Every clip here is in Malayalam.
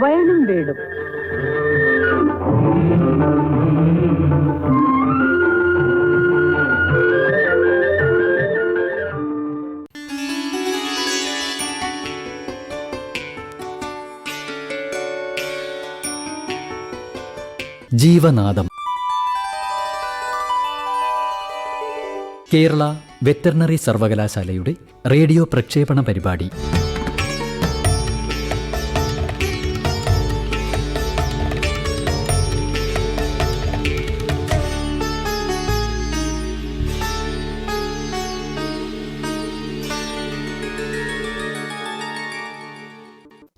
വയലും വീടും. ജീവനാദം. കേരള വെറ്ററിനറി സർവകലാശാലയുടെ റേഡിയോ പ്രക്ഷേപണ പരിപാടി.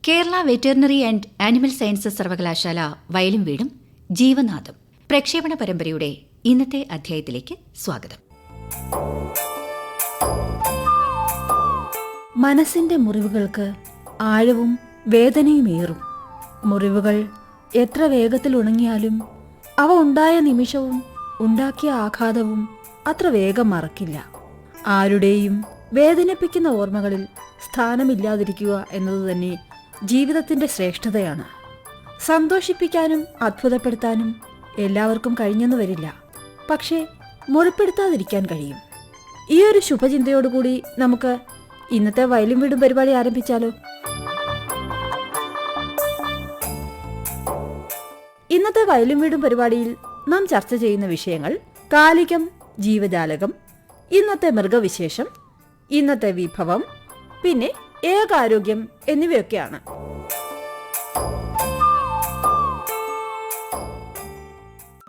Kerala veterinary and animal sciences സർവകലാശാല വയലും വീടും ജീവനാദം പ്രക്ഷേപണ പരമ്പരയുടെ ഇന്നത്തെ അധ്യായത്തിലേക്ക് സ്വാഗതം. മനസ്സിന്റെ മുറിവുകൾക്ക് ആഴവും വേദനയുമേറും. മുറിവുകൾ എത്ര വേഗത്തിൽ ഉണങ്ങിയാലും അവ ഉണ്ടായ നിമിഷവും ഉണ്ടാക്കിയ ആഘാതവും അത്ര വേഗം മറക്കില്ല. ആരുടെയും വേദനിപ്പിക്കുന്ന ഓർമ്മകളിൽ സ്ഥാനമില്ലാതിരിക്കുക എന്നതുതന്നെ ജീവിതത്തിന്റെ ശ്രേഷ്ഠതയാണ്. സന്തോഷിപ്പിക്കാനും അത്ഭുതപ്പെടുത്താനും എല്ലാവർക്കും കഴിഞ്ഞെന്ന് വരില്ല, പക്ഷേ മുറിപ്പെടുത്താതിരിക്കാൻ കഴിയും. ഈ ഒരു ശുഭചിന്തയോടുകൂടി നമുക്ക് ഇന്നത്തെ വയലും വീടും പരിപാടി ആരംഭിച്ചാലോ? ഇന്നത്തെ വയലും വീടും പരിപാടിയിൽ നാം ചർച്ച ചെയ്യുന്ന വിഷയങ്ങൾ കാലികം, ജീവജാലകം, ഇന്നത്തെ മൃഗവിശേഷം, ഇന്നത്തെ വിഭവം, പിന്നെ ഏകാരോഗ്യം എന്നിവയൊക്കെയാണ്.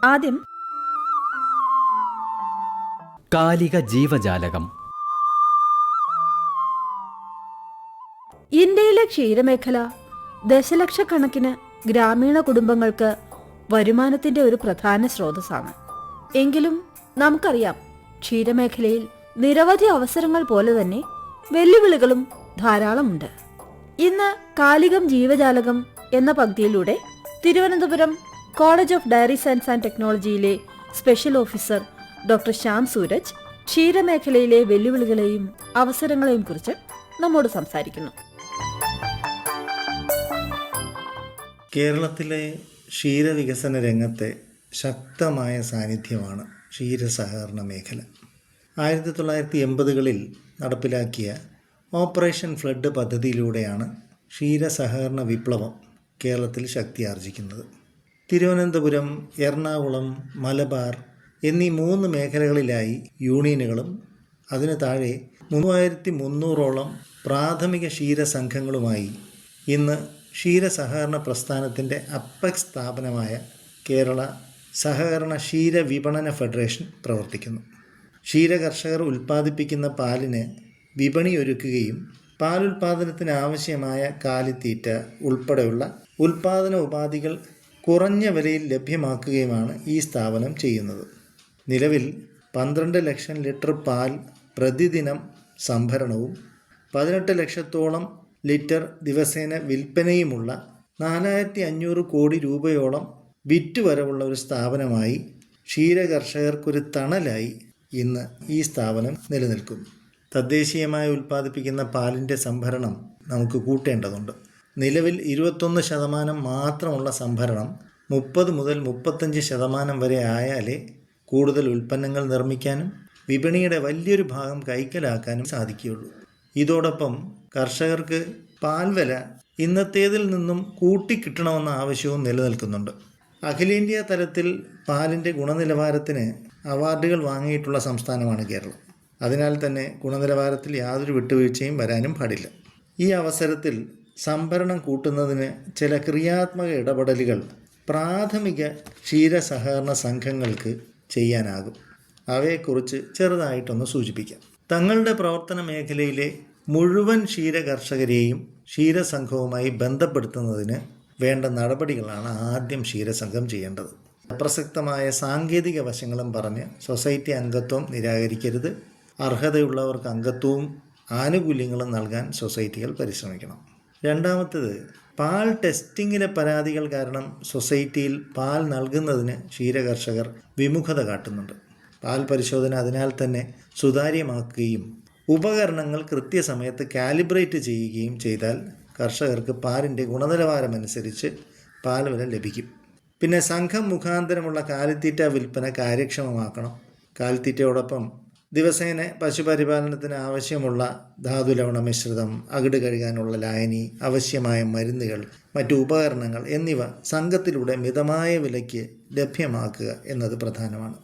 ആദ്യം കാലിക ജീവജാലകം. ഇന്ത്യയിലെ ക്ഷീരമേഖല ദശലക്ഷക്കണക്കിന് ഗ്രാമീണ കുടുംബങ്ങൾക്ക് വരുമാനത്തിന്റെ ഒരു പ്രധാന സ്രോതസ്സാണ്. എങ്കിലും നമുക്കറിയാം, ക്ഷീരമേഖലയിൽ നിരവധി അവസരങ്ങൾ പോലെ തന്നെ വെല്ലുവിളികളും ധാരാളമുണ്ട്. ഇന്ന് കാലികം ജീവജാലകം എന്ന പങ്ക്തിയിലൂടെ Thiruvananthapuram college of dairy science and ടെക്നോളജിയിലെ special officer doctor Shyam Sooraj ക്ഷീരമേഖലയിലെ വെല്ലുവിളികളെയും അവസരങ്ങളെയും കുറിച്ച് നമ്മോട് സംസാരിക്കുന്നു. കേരളത്തിലെ ക്ഷീരവികസന രംഗത്തെ ശക്തമായ സാന്നിധ്യമാണ് ക്ഷീരസഹകരണ മേഖല. 1980കളിൽ നടപ്പിലാക്കിയ ഓപ്പറേഷൻ ഫ്ലഡ് പദ്ധതിയിലൂടെയാണ് ക്ഷീരസഹകരണ വിപ്ലവം കേരളത്തിൽ ശക്തിയാർജിക്കുന്നത്. തിരുവനന്തപുരം, എറണാകുളം, മലബാർ എന്നീ 3 മേഖലകളിലായി യൂണിയനുകളും അതിന് താഴെ 3300ഓളം പ്രാഥമിക ക്ഷീരസംഘങ്ങളുമായി ഇന്ന് ക്ഷീരസഹകരണ പ്രസ്ഥാനത്തിൻ്റെ അപ്പെക്സ് സ്ഥാപനമായ കേരള സഹകരണ ക്ഷീര വിപണന ഫെഡറേഷൻ പ്രവർത്തിക്കുന്നു. ക്ഷീരകർഷകർ ഉൽപ്പാദിപ്പിക്കുന്ന പാലിന് വിപണിയൊരുക്കുകയും പാലുൽപാദനത്തിന് ആവശ്യമായ കാലിത്തീറ്റ ഉൾപ്പെടെയുള്ള ഉൽപാദന ഉപാധികൾ കുറഞ്ഞ വിലയിൽ ലഭ്യമാക്കുകയുമാണ് ഈ സ്ഥാപനം ചെയ്യുന്നത്. നിലവിൽ 12 ലക്ഷം ലിറ്റർ പാൽ പ്രതിദിനം സംഭരണവും 18 ലക്ഷത്തോളം ലിറ്റർ ദിവസേന വിൽപ്പനയുമുള്ള 4500 കോടി രൂപയോളം വിറ്റുവരവുള്ള ഒരു സ്ഥാപനമായി ക്ഷീരകർഷകർക്കൊരു തണലായി ഇന്ന് ഈ സ്ഥാപനം നിലനിൽക്കുന്നു. തദ്ദേശീയമായി ഉൽപ്പാദിപ്പിക്കുന്ന പാലിൻ്റെ സംഭരണം നമുക്ക് കൂട്ടേണ്ടതുണ്ട്. നിലവിൽ 21% മാത്രമുള്ള സംഭരണം 30 മുതൽ 35% വരെ ആയാലേ കൂടുതൽ ഉൽപ്പന്നങ്ങൾ നിർമ്മിക്കാനും വിപണിയുടെ വലിയൊരു ഭാഗം കൈക്കലാക്കാനും സാധിക്കുകയുള്ളൂ. ഇതോടൊപ്പം കർഷകർക്ക് പാൽ വില ഇന്നത്തേതിൽ നിന്നും കൂട്ടിക്കിട്ടണമെന്ന ആവശ്യവും നിലനിൽക്കുന്നുണ്ട്. അഖിലേന്ത്യാ തലത്തിൽ പാലിൻ്റെ ഗുണനിലവാരത്തിന് അവാർഡുകൾ വാങ്ങിയിട്ടുള്ള സംസ്ഥാനമാണ് കേരളം. അതിനാൽ തന്നെ ഗുണനിലവാരത്തിൽ യാതൊരു വിട്ടുവീഴ്ചയും വരാനും പാടില്ല. ഈ അവസരത്തിൽ സംഭരണം കൂട്ടുന്നതിന് ചില ക്രിയാത്മക ഇടപെടലുകൾ പ്രാഥമിക ക്ഷീരസഹകരണ സംഘങ്ങൾക്ക് ചെയ്യാനാകും. അവയെക്കുറിച്ച് ചെറുതായിട്ടൊന്ന് സൂചിപ്പിക്കാം. തങ്ങളുടെ പ്രവർത്തന മേഖലയിലെ മുഴുവൻ ക്ഷീരകർഷകരെയും ക്ഷീരസംഘവുമായി ബന്ധപ്പെടുത്തുന്നതിന് വേണ്ട നടപടികളാണ് ആദ്യം ക്ഷീരസംഘം ചെയ്യേണ്ടത്. അപ്രസക്തമായ സാങ്കേതിക വശങ്ങളും പറഞ്ഞ് സൊസൈറ്റി അംഗത്വം നിരാകരിക്കരുത്. അർഹതയുള്ളവർക്ക് അംഗത്വവും ആനുകൂല്യങ്ങളും നൽകാൻ സൊസൈറ്റികൾ പരിശ്രമിക്കണം. രണ്ടാമത്തേത്, പാൽ ടെസ്റ്റിങ്ങിലെ പരാതികൾ കാരണം സൊസൈറ്റിയിൽ പാൽ നൽകുന്നതിന് ക്ഷീരകർഷകർ വിമുഖത കാട്ടുന്നുണ്ട്. പാൽ പരിശോധന അതിനാൽ തന്നെ സുതാര്യമാക്കുകയും ഉപകരണങ്ങൾ കൃത്യസമയത്ത് കാലിബ്രേറ്റ് ചെയ്യുകയും ചെയ്താൽ കർഷകർക്ക് പാലിൻ്റെ ഗുണനിലവാരമനുസരിച്ച് പാൽ വില ലഭിക്കും. പിന്നെ സംഘം മുഖാന്തരമുള്ള കാലിത്തീറ്റ വിൽപ്പന കാര്യക്ഷമമാക്കണം. കാലിത്തീറ്റയോടൊപ്പം ദിവസേന പശുപരിപാലനത്തിന് ആവശ്യമുള്ള ധാതുലവണ മിശ്രിതം, അകിട് കഴുകാനുള്ള ലായനി, ആവശ്യമായ മരുന്നുകൾ, മറ്റു ഉപകരണങ്ങൾ എന്നിവ സംഘത്തിലൂടെ മിതമായ വിലയ്ക്ക് ലഭ്യമാക്കുക എന്നത് പ്രധാനമാണ്.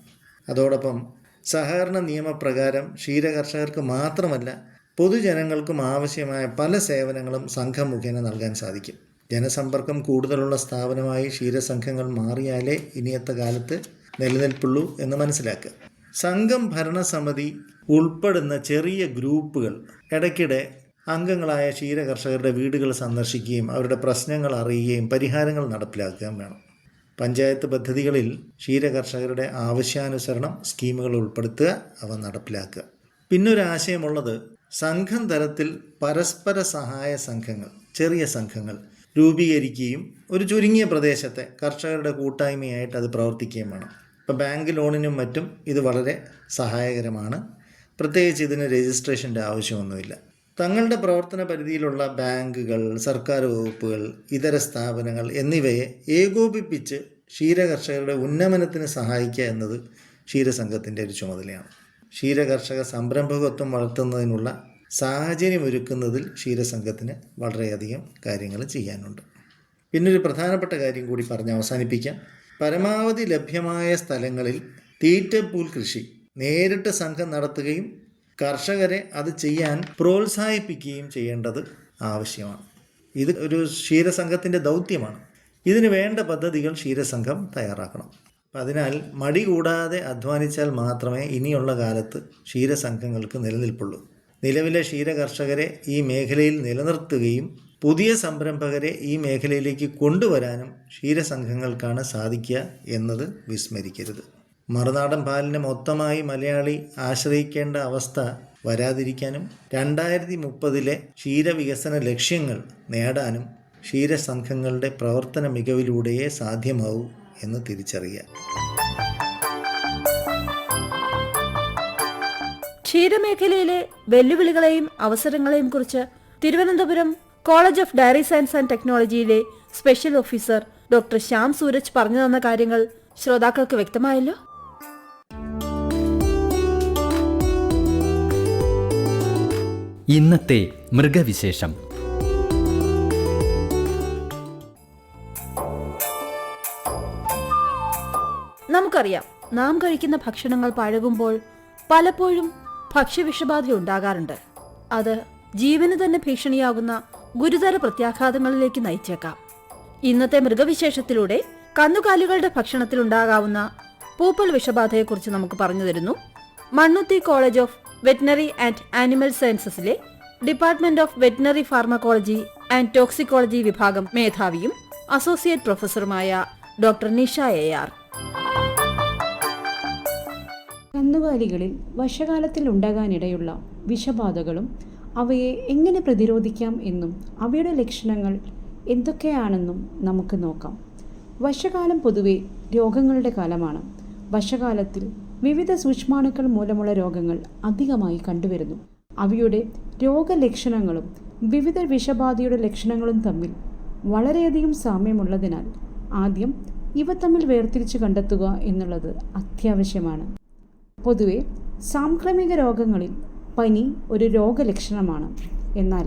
അതോടൊപ്പം സഹകരണ നിയമപ്രകാരം ക്ഷീരകർഷകർക്ക് മാത്രമല്ല പൊതുജനങ്ങൾക്കും ആവശ്യമായ പല സേവനങ്ങളും സംഘം മുഖേന നൽകാൻ സാധിക്കും. ജനസമ്പർക്കം കൂടുതലുള്ള സ്ഥാപനമായി ക്ഷീരസംഘങ്ങൾ മാറിയാലേ ഇനിയത്തെ കാലത്ത് നിലനിൽപ്പുള്ളൂ എന്ന് മനസ്സിലാക്കുക. സംഘം ഭരണസമിതി ഉൾപ്പെടുന്ന ചെറിയ ഗ്രൂപ്പുകൾ ഇടയ്ക്കിടെ അംഗങ്ങളായ ക്ഷീരകർഷകരുടെ വീടുകൾ സന്ദർശിക്കുകയും അവരുടെ പ്രശ്നങ്ങൾ അറിയുകയും പരിഹാരങ്ങൾ നടപ്പിലാക്കുകയും വേണം. പഞ്ചായത്ത് പദ്ധതികളിൽ ക്ഷീരകർഷകരുടെ ആവശ്യാനുസരണം സ്കീമുകൾ ഉൾപ്പെടുത്തുക, അവ നടപ്പിലാക്കുക. പിന്നൊരാശയമുള്ളത് സംഘം തലത്തിൽ പരസ്പര സഹായ സംഘങ്ങൾ, ചെറിയ സംഘങ്ങൾ രൂപീകരിക്കുകയും ഒരു ചുരുങ്ങിയ പ്രദേശത്തെ കർഷകരുടെ കൂട്ടായ്മയായിട്ട് അത് പ്രവർത്തിക്കുകയും വേണം. ഇപ്പോൾ ബാങ്ക് ലോണിനും മറ്റും ഇത് വളരെ സഹായകരമാണ്. പ്രത്യേകിച്ച് ഇതിന് രജിസ്ട്രേഷൻ്റെ ആവശ്യമൊന്നുമില്ല. തങ്ങളുടെ പ്രവർത്തന പരിധിയിലുള്ള ബാങ്കുകൾ, സർക്കാർ വകുപ്പുകൾ, ഇതര സ്ഥാപനങ്ങൾ എന്നിവയെ ഏകോപിപ്പിച്ച് ക്ഷീരകർഷകരുടെ ഉന്നമനത്തിന് സഹായിക്കുക എന്നത് ക്ഷീരസംഘത്തിൻ്റെ ഒരു ചുമതലയാണ്. ക്ഷീരകർഷക സംരംഭകത്വം വളർത്തുന്നതിനുള്ള സാഹചര്യമൊരുക്കുന്നതിൽ ക്ഷീരസംഘത്തിന് വളരെയധികം കാര്യങ്ങൾ ചെയ്യാനുണ്ട്. പിന്നൊരു പ്രധാനപ്പെട്ട കാര്യം കൂടി പറഞ്ഞ് അവസാനിപ്പിക്കാം. പരമാവധി ലഭ്യമായ സ്ഥലങ്ങളിൽ തീറ്റപ്പൂൽ കൃഷി നേരിട്ട് സംഘം നടത്തുകയും കർഷകരെ അത് ചെയ്യാൻ പ്രോത്സാഹിപ്പിക്കുകയും ചെയ്യേണ്ടത് ആവശ്യമാണ്. ഇത് ഒരു ക്ഷീരസംഘത്തിൻ്റെ ദൗത്യമാണ്. ഇതിന് വേണ്ട പദ്ധതികൾ ക്ഷീരസംഘം തയ്യാറാക്കണം. അതിനാൽ മടി കൂടാതെ അധ്വാനിച്ചാൽ മാത്രമേ ഇനിയുള്ള കാലത്ത് ക്ഷീരസംഘങ്ങൾക്ക് നിലനിൽപ്പുള്ളൂ. നിലവിലെ ക്ഷീരകർഷകരെ ഈ മേഖലയിൽ നിലനിർത്തുകയും പുതിയ സംരംഭകരെ ഈ മേഖലയിലേക്ക് കൊണ്ടുവരാനും ക്ഷീരസംഘങ്ങൾക്കാണ് സാധിക്കുക എന്നത് വിസ്മരിക്കരുത്. മറുനാടൻ പാലിനെ മൊത്തമായി മലയാളി ആശ്രയിക്കേണ്ട അവസ്ഥ വരാതിരിക്കാനും 2030 ക്ഷീരവികസന ലക്ഷ്യങ്ങൾ നേടാനും ക്ഷീരസംഘങ്ങളുടെ പ്രവർത്തന മികവിലൂടെയേ സാധ്യമാവൂ എന്ന് തിരിച്ചറിയുക. ക്ഷീരമേഖലയിലെ വെല്ലുവിളികളെയും അവസരങ്ങളെയും കുറിച്ച് Thiruvananthapuram college of dairy science and ടെക്നോളജിയിലെ special officer doctor Shyam Sooraj പറഞ്ഞു തന്ന കാര്യങ്ങൾ ശ്രോതാക്കൾക്ക് വ്യക്തമായല്ലോ. ഇന്നത്തെ മൃഗവിശേഷം. നമുക്കറിയാം, നാം കഴിക്കുന്ന ഭക്ഷണങ്ങൾ പഴകുമ്പോൾ പലപ്പോഴും ഭക്ഷ്യവിഷബാധ ഉണ്ടാകാറുണ്ട്. അത് ജീവന് തന്നെ ഭീഷണിയാകുന്ന ഗുരുതര പ്രത്യാഘാതങ്ങളിലേക്ക് നയിച്ചേക്കാം. ഇന്നത്തെ മൃഗവിശേഷത്തിലൂടെ കന്നുകാലികളുടെ ഭക്ഷണത്തിലുണ്ടാകാവുന്ന പൂപ്പൽ വിഷബാധയെക്കുറിച്ച് നമുക്ക് പറഞ്ഞു തരുന്നു Mannuthy college of veterinary and animal സയൻസസിലെ department of veterinary pharmacology and toxicology വിഭാഗം മേധാവിയും അസോസിയേറ്റ് പ്രൊഫസറുമായ ഡോക്ടർ നിഷ AR. കന്നുകാലികളിൽ വർഷകാലത്തിൽ ഉണ്ടാകാനിടയുള്ള വിഷബാധകളും അവയെ എങ്ങനെ പ്രതിരോധിക്കാം എന്നും അവയുടെ ലക്ഷണങ്ങൾ എന്തൊക്കെയാണെന്നും നമുക്ക് നോക്കാം. വർഷകാലം പൊതുവെ രോഗങ്ങളുടെ കാലമാണ്. വർഷകാലത്തിൽ വിവിധ സൂക്ഷ്മാണുക്കൾ മൂലമുള്ള രോഗങ്ങൾ അധികമായി കണ്ടുവരുന്നു. അവയുടെ രോഗലക്ഷണങ്ങളും വിവിധ വിഷബാധയുടെ ലക്ഷണങ്ങളും തമ്മിൽ വളരെയധികം സാമ്യമുള്ളതിനാൽ ആദ്യം ഇവ തമ്മിൽ വേർതിരിച്ച് കണ്ടെത്തുക എന്നുള്ളത് അത്യാവശ്യമാണ്. പൊതുവെ സാംക്രമിക രോഗങ്ങളിൽ പനി ഒരു രോഗലക്ഷണമാണ്. എന്നാൽ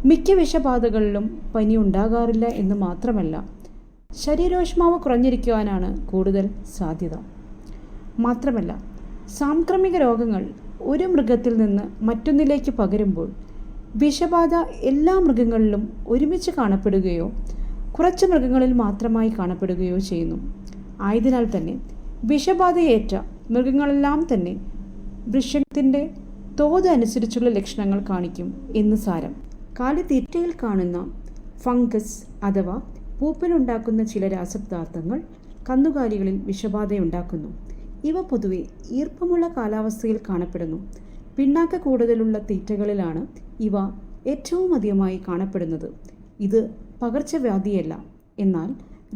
മിക്ക വിഷബാധകളിലും പനി ഉണ്ടാകാറില്ല എന്ന് മാത്രമല്ല, ശരീരോഷ്മാവ് കുറഞ്ഞിരിക്കുവാനാണ് കൂടുതൽ സാധ്യത. മാത്രമല്ല, സാംക്രമിക രോഗങ്ങൾ ഒരു മൃഗത്തിൽ നിന്ന് മറ്റൊന്നിലേക്ക് പകരുമ്പോൾ വിഷബാധ എല്ലാ മൃഗങ്ങളിലും ഒരുമിച്ച് കാണപ്പെടുകയോ കുറച്ച് മൃഗങ്ങളിൽ മാത്രമായി കാണപ്പെടുകയോ ചെയ്യുന്നു. ആയതിനാൽ തന്നെ വിഷബാധയേറ്റ മൃഗങ്ങളെല്ലാം തന്നെ വൃഷത്തിൻ്റെ തോത് അനുസരിച്ചുള്ള ലക്ഷണങ്ങൾ കാണിക്കും എന്ന് സാരം. കാലിത്തീറ്റയിൽ കാണുന്ന ഫംഗസ് അഥവാ പൂപ്പലുണ്ടാക്കുന്ന ചില രാസപദാർത്ഥങ്ങൾ കന്നുകാലികളിൽ വിഷബാധയുണ്ടാക്കുന്നു. ഇവ പൊതുവെ ഈർപ്പമുള്ള കാലാവസ്ഥയിൽ കാണപ്പെടുന്നു. പിണ്ണാക്ക് കൂടുതലുള്ള തീറ്റകളിലാണ് ഇവ ഏറ്റവും അധികമായി കാണപ്പെടുന്നത്. ഇത് പകർച്ചവ്യാധിയല്ല, എന്നാൽ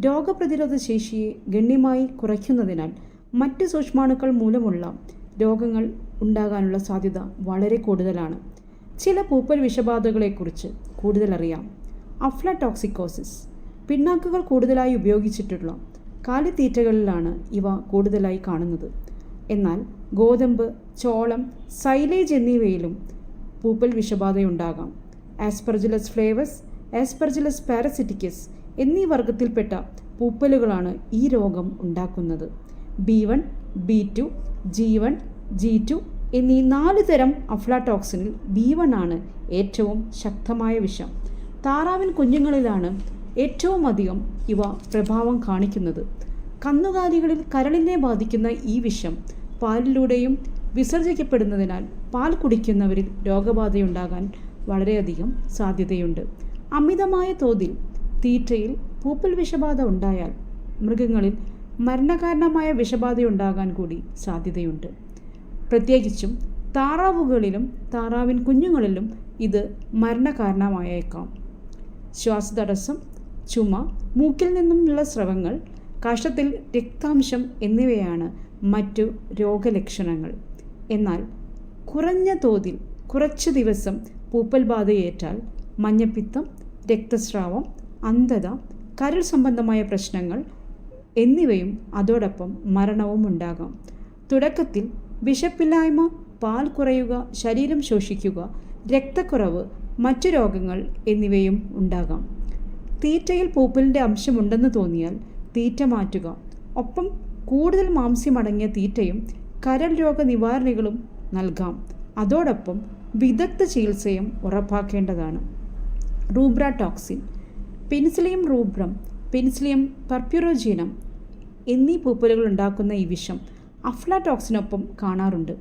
രോഗപ്രതിരോധ ശേഷിയെ ഗണ്യമായി കുറയ്ക്കുന്നതിനാൽ മറ്റ് സൂക്ഷ്മാണുക്കൾ മൂലമുള്ള രോഗങ്ങൾ ഉണ്ടാകാനുള്ള സാധ്യത വളരെ കൂടുതലാണ്. ചില പൂപ്പൽ വിഷബാധകളെക്കുറിച്ച് കൂടുതലറിയാം. അഫ്ലടോക്സിക്കോസിസ്. പിണ്ണാക്കുകൾ കൂടുതലായി ഉപയോഗിച്ചിട്ടുള്ള കാലിത്തീറ്റകളിലാണ് ഇവ കൂടുതലായി കാണുന്നത്. എന്നാൽ ഗോതമ്പ്, ചോളം, സൈലേജ് എന്നിവയിലും പൂപ്പൽ വിഷബാധയുണ്ടാകാം. ആസ്പെർജില്ലസ് ഫ്ലേവസ്, ആസ്പെർജില്ലസ് പാരസിറ്റിക്കസ് എന്നീ വർഗത്തിൽപ്പെട്ട പൂപ്പലുകളാണ് ഈ രോഗം ഉണ്ടാക്കുന്നത്. B1, B2, G1, G2 എന്നീ 4 തരം അഫ്ലാടോക്സിനിൽ B1 ആണ് ഏറ്റവും ശക്തമായ വിഷം. താറാവിൻ കുഞ്ഞുങ്ങളിലാണ് ഏറ്റവും അധികം ഇവ പ്രഭാവം കാണിക്കുന്നത്. കന്നുകാലികളിൽ കരളിനെ ബാധിക്കുന്ന ഈ വിഷം പാലിലൂടെയും വിസർജിക്കപ്പെടുന്നതിനാൽ പാൽ കുടിക്കുന്നവരിൽ രോഗബാധയുണ്ടാകാൻ വളരെയധികം സാധ്യതയുണ്ട്. അമിതമായ തോതിൽ തീറ്റയിൽ പൂപ്പൽ വിഷബാധ ഉണ്ടായാൽ മൃഗങ്ങളിൽ മരണകാരണമായ വിഷബാധയുണ്ടാകാൻ കൂടി സാധ്യതയുണ്ട്. പ്രത്യേകിച്ചും താറാവുകളിലും താറാവിൻ കുഞ്ഞുങ്ങളിലും ഇത് മരണകാരണമായേക്കാം. ശ്വാസതടസ്സം, ചുമ, മൂക്കിൽ നിന്നുമുള്ള സ്രവങ്ങൾ, കഷത്തിൽ രക്താംശം എന്നിവയാണ് മറ്റു രോഗലക്ഷണങ്ങൾ. എന്നാൽ കുറഞ്ഞ തോതിൽ കുറച്ച് ദിവസം പൂപ്പൽ ബാധയേറ്റാൽ മഞ്ഞപ്പിത്തം, രക്തസ്രാവം, അന്ധത, കരൾ സംബന്ധമായ പ്രശ്നങ്ങൾ എന്നിവയും അതോടൊപ്പം മരണവും ഉണ്ടാകാം. തുടക്കത്തിൽ വിശപ്പില്ലായ്മ, പാൽ കുറയുക, ശരീരം ശോഷിക്കുക, രക്തക്കുറവ്, മറ്റു രോഗങ്ങൾ എന്നിവയും ഉണ്ടാകാം. തീറ്റയിൽ പൂപ്പലിൻ്റെ അംശമുണ്ടെന്ന് തോന്നിയാൽ തീറ്റ മാറ്റുക. ഒപ്പം കൂടുതൽ മാംസ്യമടങ്ങിയ തീറ്റയും കരൾ രോഗ നിവാരണികളും നൽകാം. അതോടൊപ്പം വിദഗ്ധ ചികിത്സയും ഉറപ്പാക്കേണ്ടതാണ്. Rubratoxin. Penicillium rubrum, penicillium purpurogenum എന്നീ പൂപ്പലുകൾ ഉണ്ടാക്കുന്ന ഈ വിഷം അഫ്ലാടോക്സിനൊപ്പം കാണാറുണ്ട്.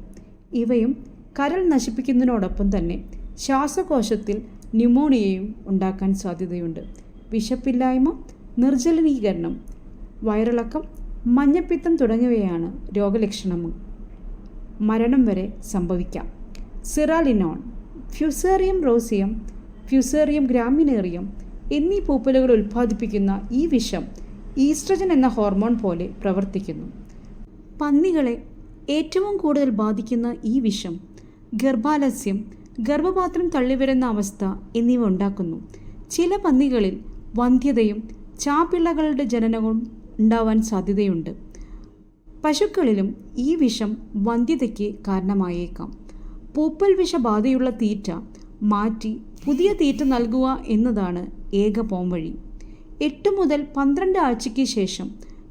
ഇവയും കരൾ നശിപ്പിക്കുന്നതിനോടൊപ്പം തന്നെ ശ്വാസകോശത്തിൽ ന്യൂമോണിയയും ഉണ്ടാക്കാൻ സാധ്യതയുണ്ട്. വിശപ്പില്ലായ്മ, നിർജ്ജലീകരണം, വയറിളക്കം, മഞ്ഞപ്പിത്തം തുടങ്ങിയവയാണ് രോഗലക്ഷണങ്ങൾ. മരണം വരെ സംഭവിക്കാം. സിറാലിനോൺ, ഫ്യൂസേറിയം റോസിയം, ഫ്യൂസേറിയം ഗ്രാമിനേറിയം എന്നീ പൂപ്പലുകൾ ഉൽപ്പാദിപ്പിക്കുന്ന ഈ വിഷം ഈസ്ട്രജൻ എന്ന ഹോർമോൺ പോലെ പ്രവർത്തിക്കുന്നു. പന്നികളെ ഏറ്റവും കൂടുതൽ ബാധിക്കുന്ന ഈ വിഷം ഗർഭാലസ്യം, ഗർഭപാത്രം തള്ളിവരുന്ന അവസ്ഥ എന്നിവ ഉണ്ടാക്കുന്നു. ചില പന്നികളിൽ വന്ധ്യതയും ചാപിള്ളകളുടെ ജനനവും ഉണ്ടാവാൻ സാധ്യതയുണ്ട്. പശുക്കളിലും ഈ വിഷം വന്ധ്യതയ്ക്ക് കാരണമായേക്കാം. പൂപ്പൽ വിഷബാധയുള്ള തീറ്റ മാറ്റി പുതിയ തീറ്റ നൽകുക എന്നതാണ് ഏക പോംവഴി. 8 മുതൽ 12 ആഴ്ചയ്ക്ക് ശേഷം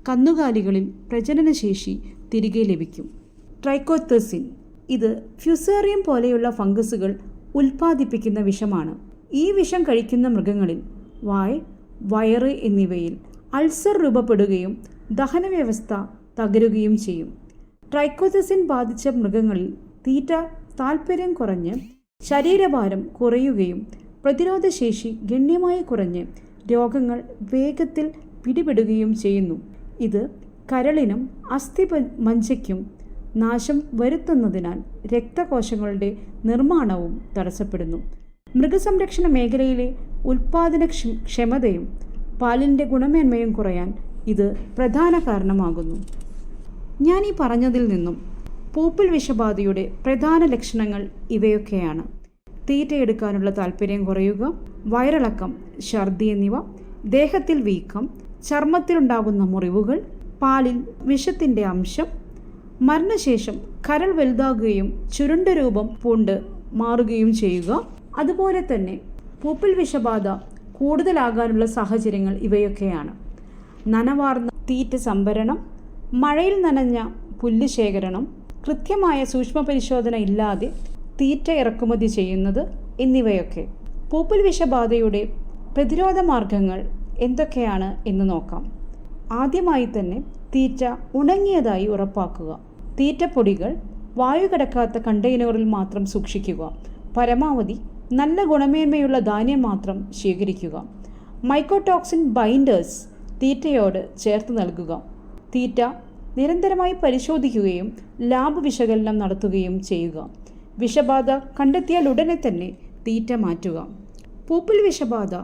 കന്നുകാലികളിൽ പ്രജനനശേഷി തിരികെ ലഭിക്കും. ട്രൈക്കോതെസിൻ. ഇത് ഫ്യൂസേറിയം പോലെയുള്ള ഫംഗസുകൾ ഉൽപ്പാദിപ്പിക്കുന്ന വിഷമാണ്. ഈ വിഷം കഴിക്കുന്ന മൃഗങ്ങളിൽ വായ്, വയറ് എന്നിവയിൽ അൾസർ രൂപപ്പെടുകയും ദഹനവ്യവസ്ഥ തകരുകയും ചെയ്യും. ട്രൈക്കോതെസിൻ ബാധിച്ച മൃഗങ്ങളിൽ തീറ്റ താൽപ്പര്യം കുറഞ്ഞ് ശരീരഭാരം കുറയുകയും പ്രതിരോധശേഷി ഗണ്യമായി കുറഞ്ഞ് രോഗങ്ങൾ വേഗത്തിൽ പിടിപെടുകയും ചെയ്യുന്നു. ഇത് കരളിനും അസ്ഥിമജ്ജയ്ക്കും നാശം വരുത്തുന്നതിനാൽ രക്തകോശങ്ങളുടെ നിർമ്മാണവും തടസ്സപ്പെടുന്നു. മൃഗസംരക്ഷണ മേഖലയിലെ ഉൽപ്പാദനക്ഷമതയും പാലിൻ്റെ ഗുണമേന്മയും കുറയാൻ ഇത് പ്രധാന കാരണമാകുന്നു. ഞാൻ ഈ പറഞ്ഞതിൽ നിന്നും പൂപ്പൽ വിഷബാധയുടെ പ്രധാന ലക്ഷണങ്ങൾ ഇവയൊക്കെയാണ്: തീറ്റയെടുക്കാനുള്ള താല്പര്യം കുറയുക, വയറിളക്കം, ഛർദി എന്നിവ, ദേഹത്തിൽ വീക്കം, ചർമ്മത്തിലുണ്ടാകുന്ന മുറിവുകൾ, പാലിൽ വിഷത്തിൻ്റെ അംശം, മരണശേഷം കരൾ വലുതാകുകയും ചുരുണ്ട രൂപം പൂണ്ട് മാറുകയും ചെയ്യുക. അതുപോലെ തന്നെ പൂപ്പൽ വിഷബാധ കൂടുതലാകാനുള്ള സാഹചര്യങ്ങൾ ഇവയൊക്കെയാണ്: നനവാർന്ന തീറ്റ സംഭരണം, മഴയിൽ നനഞ്ഞ പുല്ല് ശേഖരണം, കൃത്യമായ സൂക്ഷ്മപരിശോധന ഇല്ലാതെ തീറ്റ ഇറക്കുമതി ചെയ്യുന്നത് എന്നിവയൊക്കെ. പൂപ്പൽ വിഷബാധയുടെ പ്രതിരോധ മാർഗങ്ങൾ എന്തൊക്കെയാണ് എന്ന് നോക്കാം. ആദ്യമായി തന്നെ തീറ്റ ഉണങ്ങിയതായി ഉറപ്പാക്കുക. തീറ്റപ്പൊടികൾ വായു കടക്കാത്ത കണ്ടെയ്നറിൽ മാത്രം സൂക്ഷിക്കുക. പരമാവധി നല്ല ഗുണമേന്മയുള്ള ധാന്യം മാത്രം ശേഖരിക്കുക. മൈക്കോടോക്സിൻ ബൈൻഡേഴ്സ് തീറ്റയോട് ചേർത്ത് നൽകുക. തീറ്റ നിരന്തരമായി പരിശോധിക്കുകയും ലാബ് വിശകലനം നടത്തുകയും ചെയ്യുക. വിഷബാധ കണ്ടെത്തിയാൽ ഉടനെ തന്നെ തീറ്റ മാറ്റുക. പൂപ്പൽ വിഷബാധ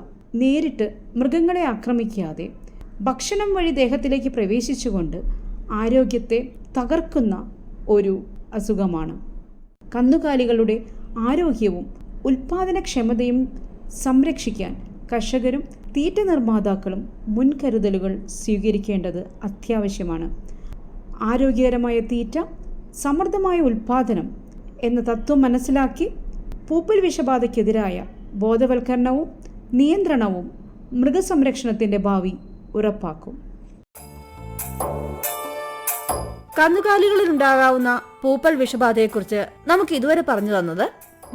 നേരിട്ട് മൃഗങ്ങളെ ആക്രമിക്കാതെ ഭക്ഷണം വഴി ദേഹത്തിലേക്ക് പ്രവേശിച്ചുകൊണ്ട് ആരോഗ്യത്തെ തകർക്കുന്ന ഒരു അസുഖമാണ്. കന്നുകാലികളുടെ ആരോഗ്യവും ഉൽപാദനക്ഷമതയും സംരക്ഷിക്കാൻ കർഷകരും തീറ്റ നിർമ്മാതാക്കളും മുൻകരുതലുകൾ സ്വീകരിക്കേണ്ടത് അത്യാവശ്യമാണ്. ആരോഗ്യകരമായ തീറ്റ, സമൃദ്ധമായ ഉൽപാദനം എന്ന തത്വം മനസ്സിലാക്കി പൂപ്പൽ വിഷബാധയ്ക്കെതിരായ ബോധവൽക്കരണവും നിയന്ത്രണവും മൃഗസംരക്ഷണത്തിൻ്റെ ഭാവി ഉറപ്പാക്കും. കന്നുകാലികളിൽ ഉണ്ടാകാവുന്ന പൂപ്പൽ വിഷബാധയെക്കുറിച്ച് നമുക്ക് ഇതുവരെ പറഞ്ഞു തന്നത്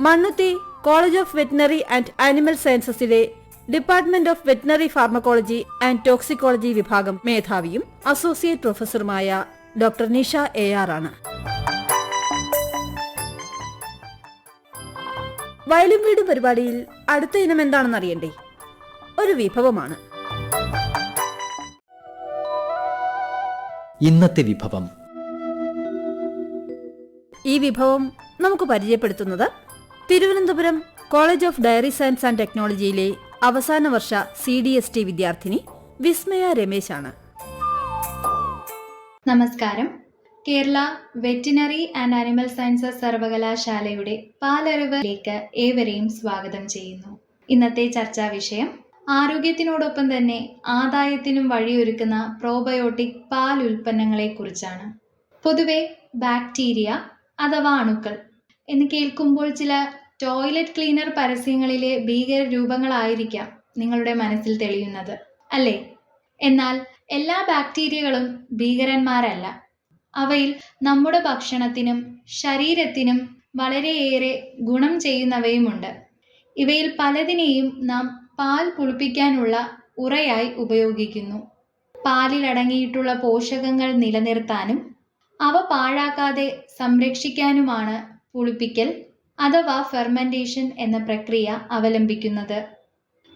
Mannuthy college of veterinary and animal സയൻസസിലെ department of veterinary pharmacology and toxicology വിഭാഗം മേധാവിയും അസോസിയേറ്റ് പ്രൊഫസറുമായ ഡോക്ടർ നിഷ AR ആണ്. വയലും വീടും പരിപാടിയിൽ അടുത്ത ഇനം എന്താണെന്ന് അറിയണ്ടേ? ഒരു വിഭവമാണ്. ഇന്നത്തെ വിഭവം. ഈ വിഭവം നമുക്ക് പരിചയപ്പെടുത്തുന്നത് Thiruvananthapuram college of dairy science and ടെക്നോളജിയിലെ അവസാന വർഷ CDST വിദ്യാർത്ഥിനി വിസ്മയ രമേശാണ്. നമസ്കാരം. Kerala veterinary and animal sciences സർവകലാശാലയുടെ പാലറിവിലേക്ക് ഏവരെയും സ്വാഗതം ചെയ്യുന്നു. ഇന്നത്തെ ചർച്ചാ വിഷയം ആരോഗ്യത്തിനോടൊപ്പം തന്നെ ആദായത്തിനും വഴിയൊരുക്കുന്ന പ്രോബയോട്ടിക് പാൽ ഉൽപ്പന്നങ്ങളെക്കുറിച്ചാണ്. പൊതുവെ ബാക്ടീരിയ അഥവാ അണുക്കൾ എന്ന് കേൾക്കുമ്പോൾ ചില ടോയ്ലറ്റ് ക്ലീനർ പരസ്യങ്ങളിലെ ഭീകര രൂപങ്ങളായിരിക്കാം നിങ്ങളുടെ മനസ്സിൽ തെളിയുന്നത്, അല്ലേ? എന്നാൽ എല്ലാ ബാക്ടീരിയകളും ഭീകരന്മാരല്ല. അവയിൽ നമ്മുടെ ഭക്ഷണത്തിനും ശരീരത്തിനും വളരെയേറെ ഗുണം ചെയ്യുന്നവയുമുണ്ട്. ഇവയിൽ പലതിനെയും നാം പാൽ പുളിപ്പിക്കാനുള്ള ഉറയായി ഉപയോഗിക്കുന്നു. പാലിൽ അടങ്ങിയിട്ടുള്ള പോഷകങ്ങൾ നിലനിർത്താനും അവ പാഴാക്കാതെ സംരക്ഷിക്കാനുമാണ് പുളിപ്പിക്കൽ അഥവാ ഫെർമെന്റേഷൻ എന്ന പ്രക്രിയ അവലംബിക്കുന്നത്.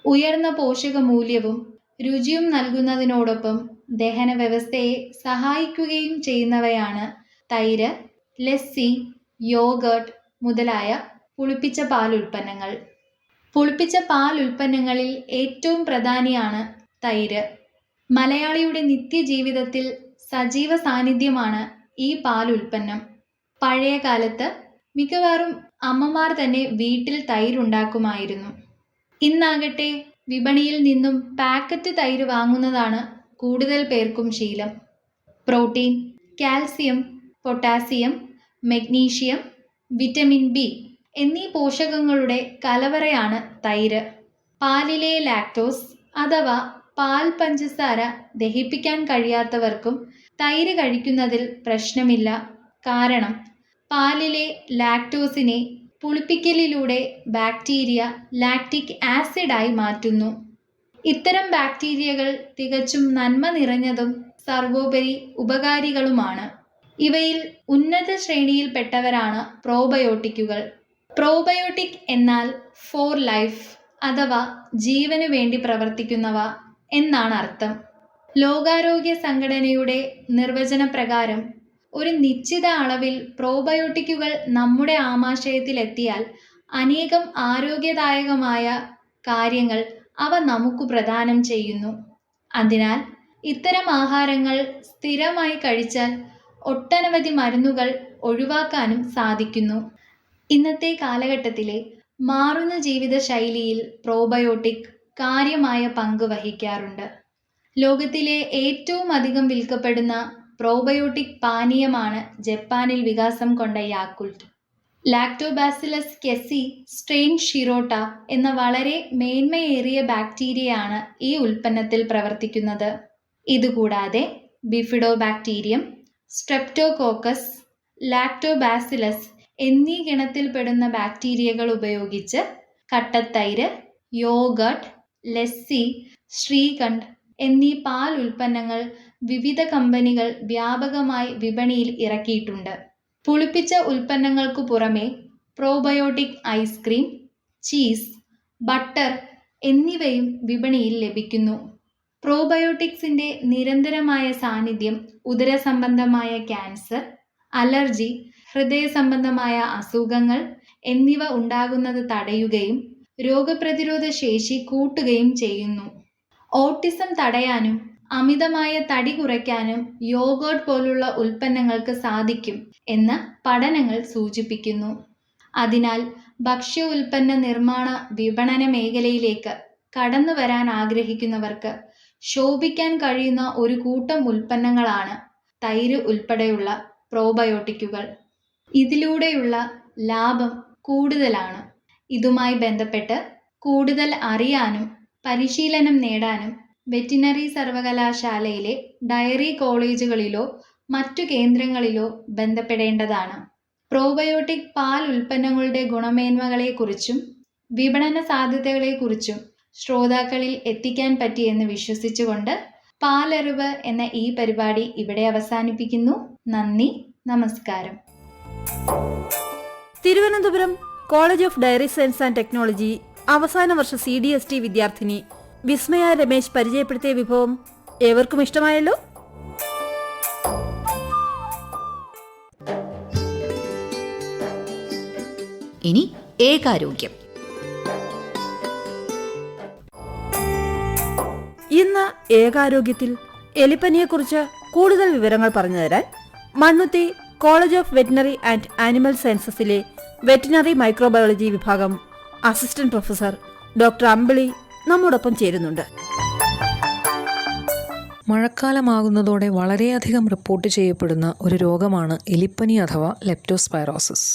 ഉയർന്ന പോഷകമൂല്യവും രുചിയും നൽകുന്നതിനോടൊപ്പം ദഹന വ്യവസ്ഥയെ സഹായിക്കുകയും ചെയ്യുന്നവയാണ് തൈര്, ലസ്സി, യോഗർട്ട് മുതലായ പുളിപ്പിച്ച പാൽ ഉൽപ്പന്നങ്ങൾ. പുളിപ്പിച്ച പാൽ ഉൽപ്പന്നങ്ങളിൽ ഏറ്റവും പ്രധാനിയാണ് തൈര്. മലയാളിയുടെ നിത്യജീവിതത്തിൽ സജീവ സാന്നിധ്യമാണ് ഈ പാൽ ഉൽപ്പന്നം. പഴയ കാലത്ത് മിക്കവാറും അമ്മമാർ തന്നെ വീട്ടിൽ തൈരുണ്ടാക്കുമായിരുന്നു. ഇന്നാകട്ടെ വിപണിയിൽ നിന്നും പാക്കറ്റ് തൈര് വാങ്ങുന്നതാണ് കൂടുതൽ പേർക്കും ശീലം. Protein, calcium, potassium, magnesium, vitamin B എന്നീ പോഷകങ്ങളുടെ കലവറയാണ് തൈര്. പാലിലെ ലാക്ടോസ് അഥവാ പാൽ പഞ്ചസാര ദഹിപ്പിക്കാൻ കഴിയാത്തവർക്കും തൈര് കഴിക്കുന്നതിൽ പ്രശ്നമില്ല. കാരണം പാലിലെ ലാക്ടോസിനെ പുളിപ്പിക്കലിലൂടെ ബാക്ടീരിയ ലാക്റ്റിക് ആസിഡായി മാറ്റുന്നു. ഇത്തരം ബാക്ടീരിയകൾ തികച്ചും നന്മ നിറഞ്ഞതും സർവോപരി ഉപകാരികളുമാണ്. ഇവയിൽ ഉന്നത ശ്രേണിയിൽപ്പെട്ടവരാണ് പ്രോബയോട്ടിക്കുകൾ. പ്രോബയോട്ടിക് എന്നാൽ ഫോർ ലൈഫ് അഥവാ ജീവന് വേണ്ടി പ്രവർത്തിക്കുന്നവ എന്നാണ് അർത്ഥം. ലോകാരോഗ്യ സംഘടനയുടെ നിർവചനപ്രകാരം ഒരു നിശ്ചിത അളവിൽ പ്രോബയോട്ടിക്കുകൾ നമ്മുടെ ആമാശയത്തിലെത്തിയാൽ അനേകം ആരോഗ്യദായകമായ കാര്യങ്ങൾ അവ നമുക്ക് പ്രദാനം ചെയ്യുന്നു. അതിനാൽ ഇത്തരം ആഹാരങ്ങൾ സ്ഥിരമായി കഴിച്ചാൽ ഒട്ടനവധി മരുന്നുകൾ ഒഴിവാക്കാനും സാധിക്കുന്നു. ഇന്നത്തെ കാലഘട്ടത്തിലെ മാറുന്ന ജീവിതശൈലിയിൽ പ്രോബയോട്ടിക് കാര്യമായ പങ്ക് വഹിക്കാറുണ്ട്. ലോകത്തിലെ ഏറ്റവും അധികം വിൽക്കപ്പെടുന്ന പ്രോബയോട്ടിക് പാനീയമാണ് ജപ്പാനിൽ വികാസം കൊണ്ട യാക്കുൾട്ട്. ലാക്ടോബാസിലസ് കെസി സ്ട്രെയിൻ ഷിറോട്ട എന്ന വളരെ മേന്മയേറിയ ബാക്ടീരിയയാണ് ഈ ഉൽപ്പന്നത്തിൽ പ്രവർത്തിക്കുന്നത്. ഇതുകൂടാതെ ബിഫിഡോബാക്ടീരിയം, സ്ട്രെപ്റ്റോകോക്കസ്, ലാക്ടോബാസിലസ് എന്നീ ഗണത്തിൽപ്പെടുന്ന ബാക്ടീരിയകൾ ഉപയോഗിച്ച് കട്ടത്തൈര്, യോഗർട്ട്, ലസ്സി, ശ്രീഖണ്ഡ് എന്നീ പാൽ ഉൽപ്പന്നങ്ങൾ വിവിധ കമ്പനികൾ വ്യാപകമായി വിപണിയിൽ ഇറക്കിയിട്ടുണ്ട്. പുളിപ്പിച്ച ഉൽപ്പന്നങ്ങൾക്കു പുറമെ പ്രോബയോട്ടിക് ഐസ്ക്രീം, ചീസ്, ബട്ടർ എന്നിവയും വിപണിയിൽ ലഭിക്കുന്നു. പ്രോബയോട്ടിക്സിൻ്റെ നിരന്തരമായ സാന്നിധ്യം ഉദരസംബന്ധമായ ക്യാൻസർ, അലർജി, ഹൃദയ സംബന്ധമായ അസുഖങ്ങൾ എന്നിവ ഉണ്ടാകുന്നത് തടയുകയും രോഗപ്രതിരോധ ശേഷി കൂട്ടുകയും ചെയ്യുന്നു. ഓട്ടിസം തടയാനും അമിതമായ തടി കുറയ്ക്കാനും യോഗോട്ട് പോലുള്ള ഉൽപ്പന്നങ്ങൾക്ക് സാധിക്കും എന്ന് പഠനങ്ങൾ സൂചിപ്പിക്കുന്നു. അതിനാൽ ഭക്ഷ്യ ഉൽപ്പന്ന നിർമ്മാണ വിപണന മേഖലയിലേക്ക് കടന്നു വരാൻ ആഗ്രഹിക്കുന്നവർക്ക് ശോഭിക്കാൻ കഴിയുന്ന ഒരു കൂട്ടം ഉൽപ്പന്നങ്ങളാണ് തൈര് ഉൾപ്പെടെയുള്ള പ്രോബയോട്ടിക്കുകൾ. ഇതിലൂടെയുള്ള ലാഭം കൂടുതലാണ്. ഇതുമായി ബന്ധപ്പെട്ട് കൂടുതൽ അറിയാനും പരിശീലനം നേടാനും വെറ്റിനറി സർവകലാശാലയിലെ ഡയറി കോളേജുകളിലോ മറ്റു കേന്ദ്രങ്ങളിലോ ബന്ധപ്പെടേണ്ടതാണ്. പ്രോബയോട്ടിക് പാൽ ഉൽപ്പന്നങ്ങളുടെ ഗുണമേന്മകളെക്കുറിച്ചും വിപണന സാധ്യതകളെക്കുറിച്ചും ശ്രോതാക്കളിൽ എത്തിക്കാൻ പറ്റിയെന്ന് വിശ്വസിച്ചുകൊണ്ട് പാലറിവ് എന്ന ഈ പരിപാടി ഇവിടെ അവസാനിപ്പിക്കുന്നു. നന്ദി, നമസ്കാരം. Thiruvananthapuram college of dairy science and technology അവസാന വർഷ CDST വിദ്യാർത്ഥിനി വിസ്മയ രമേശ് പരിചയപ്പെടുത്തിയ വിഭവം ഏവർക്കും ഇഷ്ടമായല്ലോ. ഇനി ഏകാരോഗ്യം. ഇന്ന് ഏകാരോഗ്യത്തിൽ എലിപ്പനിയെക്കുറിച്ച് കൂടുതൽ വിവരങ്ങൾ പറഞ്ഞു തരാൻ Mannuthy college of veterinary and animal സയൻസസിലെ വെറ്റിനറി മൈക്രോബയോളജി വിഭാഗം അസിസ്റ്റന്റ് പ്രൊഫസർ ഡോക്ടർ അമ്പിളി നമ്മോടൊപ്പം ചേരുന്നുണ്ട്. മഴക്കാലമാകുന്നതോടെ വളരെയധികം റിപ്പോർട്ട് ചെയ്യപ്പെടുന്ന ഒരു രോഗമാണ് എലിപ്പനി അഥവാ ലെപ്റ്റോസ്പൈറോസിസ്.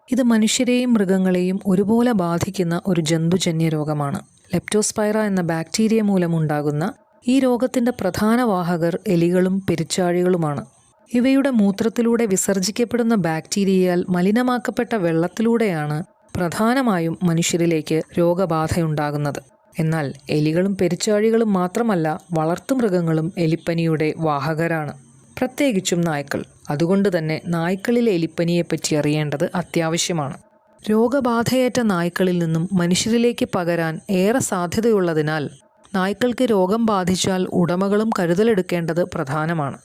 ഇത് മനുഷ്യരെയും മൃഗങ്ങളെയും ഒരുപോലെ ബാധിക്കുന്ന ഒരു ജന്തുജന്യ രോഗമാണ്. ലെപ്റ്റോസ്പൈറ എന്ന ബാക്ടീരിയ മൂലമുണ്ടാകുന്ന ഈ രോഗത്തിൻ്റെ പ്രധാന വാഹകർ എലികളും പെരിച്ചാഴികളുമാണ്. ഇവയുടെ മൂത്രത്തിലൂടെ വിസർജിക്കപ്പെടുന്ന ബാക്ടീരിയയാൽ മലിനമാക്കപ്പെട്ട വെള്ളത്തിലൂടെയാണ് പ്രധാനമായും മനുഷ്യരിലേക്ക് രോഗബാധയുണ്ടാകുന്നത്. എന്നാൽ എലികളും പെരിച്ചാഴികളും മാത്രമല്ല, വളർത്തുമൃഗങ്ങളും എലിപ്പനിയുടെ വാഹകരാണ്, പ്രത്യേകിച്ചും നായ്ക്കൾ. അതുകൊണ്ട് തന്നെ നായ്ക്കളിലെ എലിപ്പനിയെപ്പറ്റി അറിയേണ്ടത് അത്യാവശ്യമാണ്. രോഗബാധയേറ്റ നായ്ക്കളിൽ നിന്നും മനുഷ്യരിലേക്ക് പകരാൻ ഏറെ സാധ്യതയുള്ളതിനാൽ നായ്ക്കൾക്ക് രോഗം ബാധിച്ചാൽ ഉടമകളും കരുതലെടുക്കേണ്ടത് പ്രധാനമാണ്.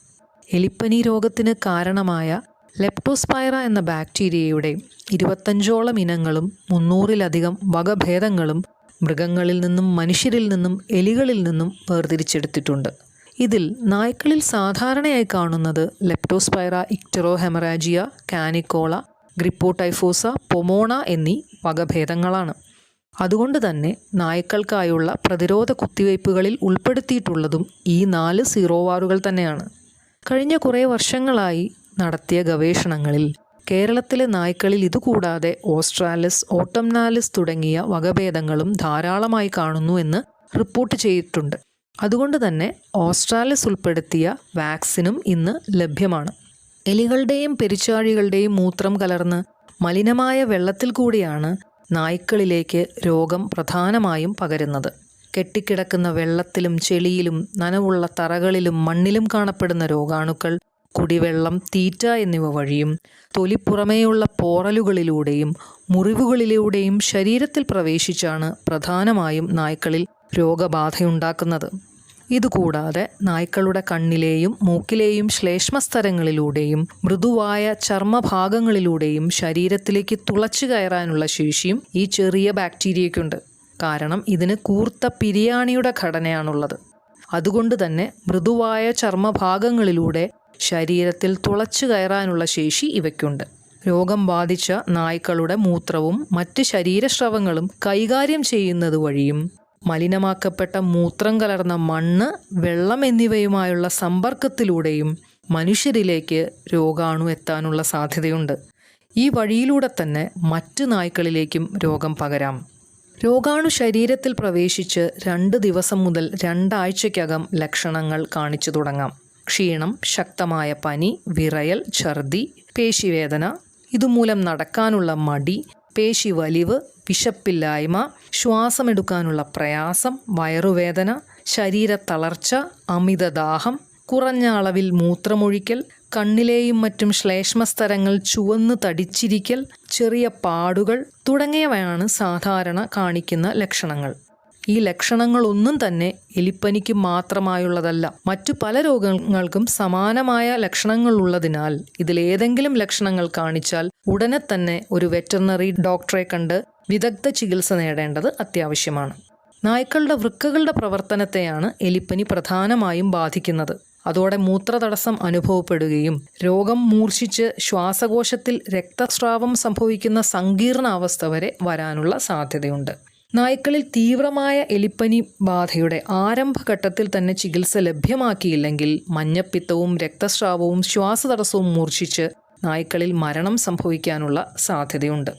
എലിപ്പനി രോഗത്തിന് കാരണമായ ലെപ്റ്റോസ്പൈറ എന്ന ബാക്ടീരിയയുടെ 25ഓളം ഇനങ്ങളും 300-ലധികം വകഭേദങ്ങളും മൃഗങ്ങളിൽ നിന്നും മനുഷ്യരിൽ നിന്നും എലികളിൽ നിന്നും വേർതിരിച്ചെടുത്തിട്ടുണ്ട്. ഇതിൽ നായ്ക്കളിൽ സാധാരണയായി കാണുന്നത് ലെപ്റ്റോസ്പൈറ ഇക്റ്ററോഹെമറാജിയ, കാനിക്കോള, ഗ്രിപ്പോടൈഫോസ, പൊമോണ എന്നീ വകഭേദങ്ങളാണ്. അതുകൊണ്ട് തന്നെ നായ്ക്കൾക്കായുള്ള പ്രതിരോധ കുത്തിവയ്പ്പുകളിൽ ഉൾപ്പെടുത്തിയിട്ടുള്ളതും ഈ 4 സീറോവാറുകൾ തന്നെയാണ്. കഴിഞ്ഞ കുറേ വർഷങ്ങളായി നടത്തിയ ഗവേഷണങ്ങളിൽ കേരളത്തിലെ നായ്ക്കളിൽ ഇതുകൂടാതെ ഓസ്ട്രാലിസ്, ഓട്ടംനാലിസ് തുടങ്ങിയ വകഭേദങ്ങളും ധാരാളമായി കാണുന്നു എന്ന് റിപ്പോർട്ട് ചെയ്തിട്ടുണ്ട്. അതുകൊണ്ട് തന്നെ ഓസ്ട്രാലിസ് ഉൾപ്പെടുത്തിയ വാക്സിനും ഇന്ന് ലഭ്യമാണ്. എലികളുടെയും പെരിച്ചാഴികളുടെയും മൂത്രം കലർന്ന് മലിനമായ വെള്ളത്തിൽ കൂടിയാണ് നായ്ക്കളിലേക്ക് രോഗം പ്രധാനമായും പകരുന്നത്. കെട്ടിക്കിടക്കുന്ന വെള്ളത്തിലും ചെളിയിലും നനവുള്ള തറകളിലും മണ്ണിലും കാണപ്പെടുന്ന രോഗാണുക്കൾ കുടിവെള്ളം, തീറ്റ എന്നിവ വഴിയും തൊലിപ്പുറമേയുള്ള പോറലുകളിലൂടെയും മുറിവുകളിലൂടെയും ശരീരത്തിൽ പ്രവേശിച്ചാണ് പ്രധാനമായും നായ്ക്കളിൽ രോഗബാധയുണ്ടാക്കുന്നത്. ഇതുകൂടാതെ നായ്ക്കളുടെ കണ്ണിലെയും മൂക്കിലെയും ശ്ലേഷ്മസ്തരങ്ങളിലൂടെയും മൃദുവായ ചർമ്മഭാഗങ്ങളിലൂടെയും ശരീരത്തിലേക്ക് തുളച്ചു കയറാനുള്ള ശേഷിയും ഈ ചെറിയ ബാക്ടീരിയയ്ക്കുണ്ട്. കാരണം ഇതിന് കൂർത്ത പിരിയാണിയുടെ ഘടനയാണുള്ളത്. അതുകൊണ്ട് തന്നെ മൃദുവായ ചർമ്മഭാഗങ്ങളിലൂടെ ശരീരത്തിൽ തുളച്ചു കയറാനുള്ള ശേഷി ഇവയ്ക്കുണ്ട്. രോഗം ബാധിച്ച നായ്ക്കളുടെ മൂത്രവും മറ്റ് ശരീരസ്രവങ്ങളും കൈകാര്യം ചെയ്യുന്നത് വഴിയും മലിനമാക്കപ്പെട്ട മൂത്രം കലർന്ന മണ്ണ്, വെള്ളം എന്നിവയുമായുള്ള സമ്പർക്കത്തിലൂടെയും മനുഷ്യരിലേക്ക് രോഗാണു എത്താനുള്ള സാധ്യതയുണ്ട്. ഈ വഴിയിലൂടെ തന്നെ മറ്റ് നായ്ക്കളിലേക്കും രോഗം പകരാം. രോഗാണു ശരീരത്തിൽ പ്രവേശിച്ച് 2 ദിവസം മുതൽ 2 ആഴ്ചയ്ക്കകം ലക്ഷണങ്ങൾ കാണിച്ചു തുടങ്ങാം. ക്ഷീണം, ശക്തമായ പനി, വിറയൽ, ഛർദി, പേശിവേദന, ഇതുമൂലം നടക്കാനുള്ള മടി, പേശി വലിവ്, വിശപ്പില്ലായ്മ, ശ്വാസമെടുക്കാനുള്ള പ്രയാസം, വയറുവേദന, ശരീരത്തളർച്ച, അമിതദാഹം, കുറഞ്ഞ അളവിൽ മൂത്രമൊഴിക്കൽ, കണ്ണിലെയും മറ്റും ശ്ലേഷ്മസ്തരങ്ങൾ ചുവന്ന് തടിച്ചിരിക്കൽ, ചെറിയ പാടുകൾ തുടങ്ങിയവയാണ് സാധാരണ കാണിക്കുന്ന ലക്ഷണങ്ങൾ. ഈ ലക്ഷണങ്ങളൊന്നും തന്നെ എലിപ്പനിക്ക് മാത്രമായുള്ളതല്ല. മറ്റു പല രോഗങ്ങൾക്കും സമാനമായ ലക്ഷണങ്ങളുള്ളതിനാൽ ഇതിലേതെങ്കിലും ലക്ഷണങ്ങൾ കാണിച്ചാൽ ഉടനെ തന്നെ ഒരു വെറ്ററിനറി ഡോക്ടറെ കണ്ട് വിദഗ്ധ ചികിത്സ നേടേണ്ടത് അത്യാവശ്യമാണ്. നായ്ക്കളുടെ വൃക്കകളുടെ പ്രവർത്തനത്തെയാണ് എലിപ്പനി പ്രധാനമായും ബാധിക്കുന്നത്. അതോടെ മൂത്രതടസ്സം അനുഭവപ്പെടുകയും രോഗം മൂർച്ഛിച്ച് ശ്വാസകോശത്തിൽ രക്തസ്രാവം സംഭവിക്കുന്ന സങ്കീർണ അവസ്ഥ വരെ വരാനുള്ള സാധ്യതയുണ്ട്. നായ്ക്കളിൽ തീവ്രമായ എലിപ്പനി ബാധയുടെ ആരംഭഘട്ടത്തിൽ തന്നെ ചികിത്സ ലഭ്യമാക്കിയില്ലെങ്കിൽ മഞ്ഞപ്പിത്തവും രക്തസ്രാവവും ശ്വാസതടസ്സവും മൂർച്ഛിച്ച് നായ്ക്കളിൽ മരണം സംഭവിക്കാനുള്ള സാധ്യതയുണ്ട്.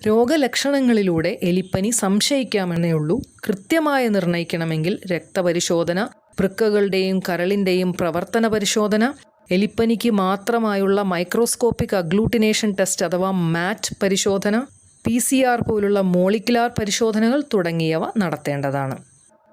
രോഗലക്ഷണങ്ങളിലൂടെ എലിപ്പനി സംശയിക്കാമെന്നേ ഉള്ളൂ. കൃത്യമായി നിർണ്ണയിക്കണമെങ്കിൽ രക്തപരിശോധന, വൃക്കകളുടെയും കരളിൻ്റെയും പ്രവർത്തന പരിശോധന, എലിപ്പനിക്ക് മാത്രമായുള്ള മൈക്രോസ്കോപ്പിക് അഗ്ലൂട്ടിനേഷൻ ടെസ്റ്റ് അഥവാ മാറ്റ് പരിശോധന, PCR പോലുള്ള മോളിക്കുലാർ പരിശോധനകൾ തുടങ്ങിയവ നടത്തേണ്ടതാണ്.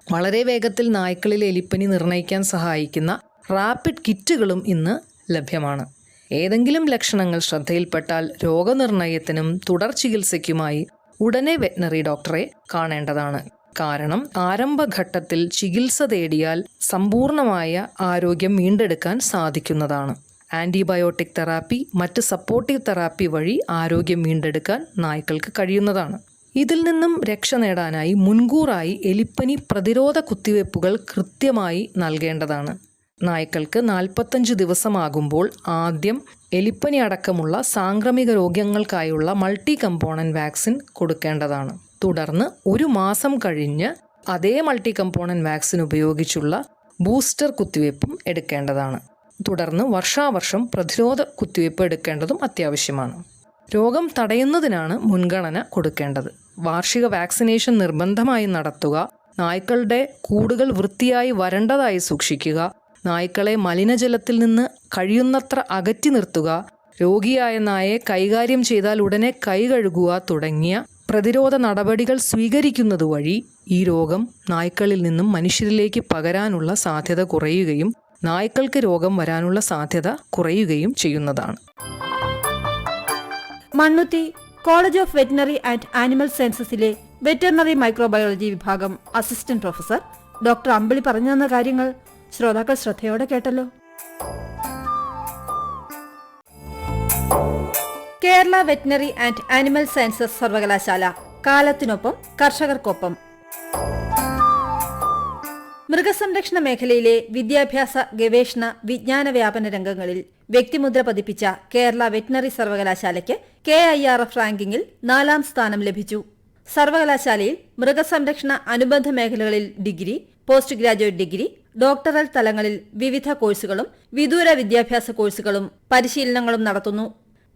വളരെ വേഗത്തിൽ നായ്ക്കളിൽ എലിപ്പനി നിർണ്ണയിക്കാൻ സഹായിക്കുന്ന റാപ്പിഡ് കിറ്റുകളും ഇന്ന് ലഭ്യമാണ്. ഏതെങ്കിലും ലക്ഷണങ്ങൾ ശ്രദ്ധയിൽപ്പെട്ടാൽ രോഗനിർണയത്തിനും തുടർ ചികിത്സയ്ക്കുമായി ഉടനെ വെറ്ററിനറി ഡോക്ടറെ കാണേണ്ടതാണ്. കാരണം ആരംഭഘട്ടത്തിൽ ചികിത്സ തേടിയാൽ സമ്പൂർണമായ ആരോഗ്യം വീണ്ടെടുക്കാൻ സാധിക്കുന്നതാണ്. ആൻറ്റിബയോട്ടിക് തെറാപ്പി, മറ്റ് സപ്പോർട്ടീവ് തെറാപ്പി വഴി ആരോഗ്യം വീണ്ടെടുക്കാൻ നായ്ക്കൾക്ക് കഴിയുന്നതാണ്. ഇതിൽ നിന്നും രക്ഷ നേടാനായി മുൻകൂറായി എലിപ്പനി പ്രതിരോധ കുത്തിവയ്പ്പുകൾ കൃത്യമായി നൽകേണ്ടതാണ്. നായ്ക്കൾക്ക് 45 ദിവസമാകുമ്പോൾ ആദ്യം എലിപ്പനി അടക്കമുള്ള സാംക്രമിക രോഗങ്ങൾക്കായുള്ള മൾട്ടി കമ്പോണന്റ് വാക്സിൻ കൊടുക്കേണ്ടതാണ്. തുടർന്ന് 1 മാസം കഴിഞ്ഞ് അതേ മൾട്ടി കമ്പോണന്റ് വാക്സിൻ ഉപയോഗിച്ചുള്ള ബൂസ്റ്റർ കുത്തിവയ്പ്പും എടുക്കേണ്ടതാണ്. തുടർന്ന് വർഷാവർഷം പ്രതിരോധ കുത്തിവയ്പ്പ് എടുക്കേണ്ടതും അത്യാവശ്യമാണ്. രോഗം തടയുന്നതിനാണ് മുൻഗണന കൊടുക്കേണ്ടത്. വാർഷിക വാക്സിനേഷൻ നിർബന്ധമായി നടത്തുക, നായ്ക്കളുടെ കൂടുകൾ വൃത്തിയായി വരണ്ടതായി സൂക്ഷിക്കുക, നായ്ക്കളെ മലിനജലത്തിൽ നിന്ന് കഴിയുന്നത്ര അകറ്റി നിർത്തുക, രോഗിയായ നായയെ കൈകാര്യം ചെയ്താൽ ഉടനെ കൈ കഴുകുക തുടങ്ങിയ പ്രതിരോധ നടപടികൾ സ്വീകരിക്കുന്നത് വഴി ഈ രോഗം നായ്ക്കളിൽ നിന്നും മനുഷ്യരിലേക്ക് പകരാനുള്ള സാധ്യത കുറയുകയും നായ്ക്കൾക്ക് രോഗം വരാനുള്ള സാധ്യത കുറയുകയും ചെയ്യുന്നതാണ്. Mannuthy college of veterinary and animal സയൻസസിലെ വെറ്ററിനറി മൈക്രോബയോളജി വിഭാഗം അസിസ്റ്റന്റ് പ്രൊഫസർ ഡോക്ടർ അമ്പിളി പറഞ്ഞു തന്ന കാര്യങ്ങൾ ശ്രോതാക്കൾ ശ്രദ്ധയോടെ കേട്ടല്ലോ. Kerala veterinary and animal sciences സർവകലാശാല, കാലത്തിനൊപ്പം കർഷകർക്കൊപ്പം. മൃഗസംരക്ഷണ മേഖലയിലെ വിദ്യാഭ്യാസ, ഗവേഷണ, വിജ്ഞാന വ്യാപന രംഗങ്ങളിൽ വ്യക്തിമുദ്ര പതിപ്പിച്ച കേരള വെറ്റിനറി സർവകലാശാലയ്ക്ക് KIRF റാങ്കിങ്ങിൽ 4ാം സ്ഥാനം ലഭിച്ചു. സർവകലാശാലയിൽ മൃഗസംരക്ഷണ അനുബന്ധ മേഖലകളിൽ degree, post graduate degree, doctoral തലങ്ങളിൽ വിവിധ കോഴ്സുകളും വിദൂര വിദ്യാഭ്യാസ കോഴ്സുകളും പരിശീലനങ്ങളും നടത്തുന്നു.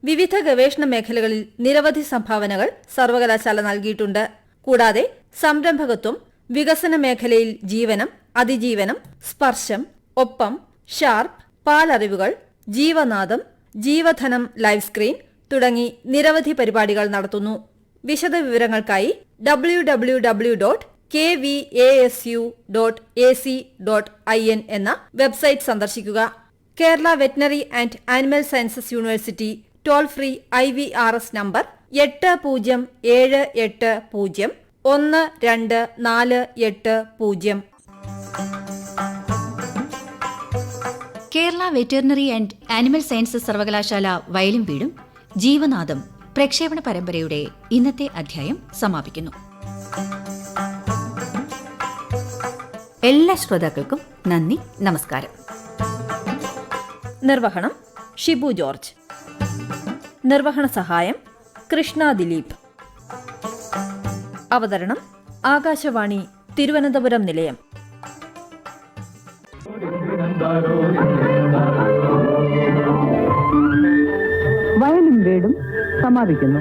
വിവിധ ഗവേഷണ മേഖലകളിൽ നിരവധി സംഭാവനകൾ സർവകലാശാല നൽകിയിട്ടുണ്ട്. കൂടാതെ സംരംഭകത്വം, വികസന മേഖലയിൽ ജീവനം, അതിജീവനം, സ്പർശം, ഒപ്പം, ഷാർപ്പ്, പാലറിവുകൾ, ജീവനാദം, ജീവധനം ലൈവ് സ്ക്രീൻ തുടങ്ങി നിരവധി പരിപാടികൾ നടത്തുന്നു. വിശദ വിവരങ്ങൾക്കായി www.kvasu.ac.in എന്ന വെബ്സൈറ്റ് സന്ദർശിക്കുക. Kerala veterinary and animal sciences university toll free IVRS number 8078012480. Kerala veterinary and animal sciences സർവകലാശാല വയലും വീടും ജീവനാദം പ്രക്ഷേപണ പരമ്പരയുടെ ഇന്നത്തെ അധ്യായം സമാപിക്കുന്നു. എല്ലാ ശ്രോതാക്കൾക്കും നന്ദി, നമസ്കാരം. നിർവഹണം ഷിബു ജോർജ്. നിർവഹണ സഹായം കൃഷ്ണ ദിലീപ്. അവതരണം ആകാശവാണി തിരുവനന്തപുരം നിലയം. വയലും വീടും സമാപിക്കുന്നു.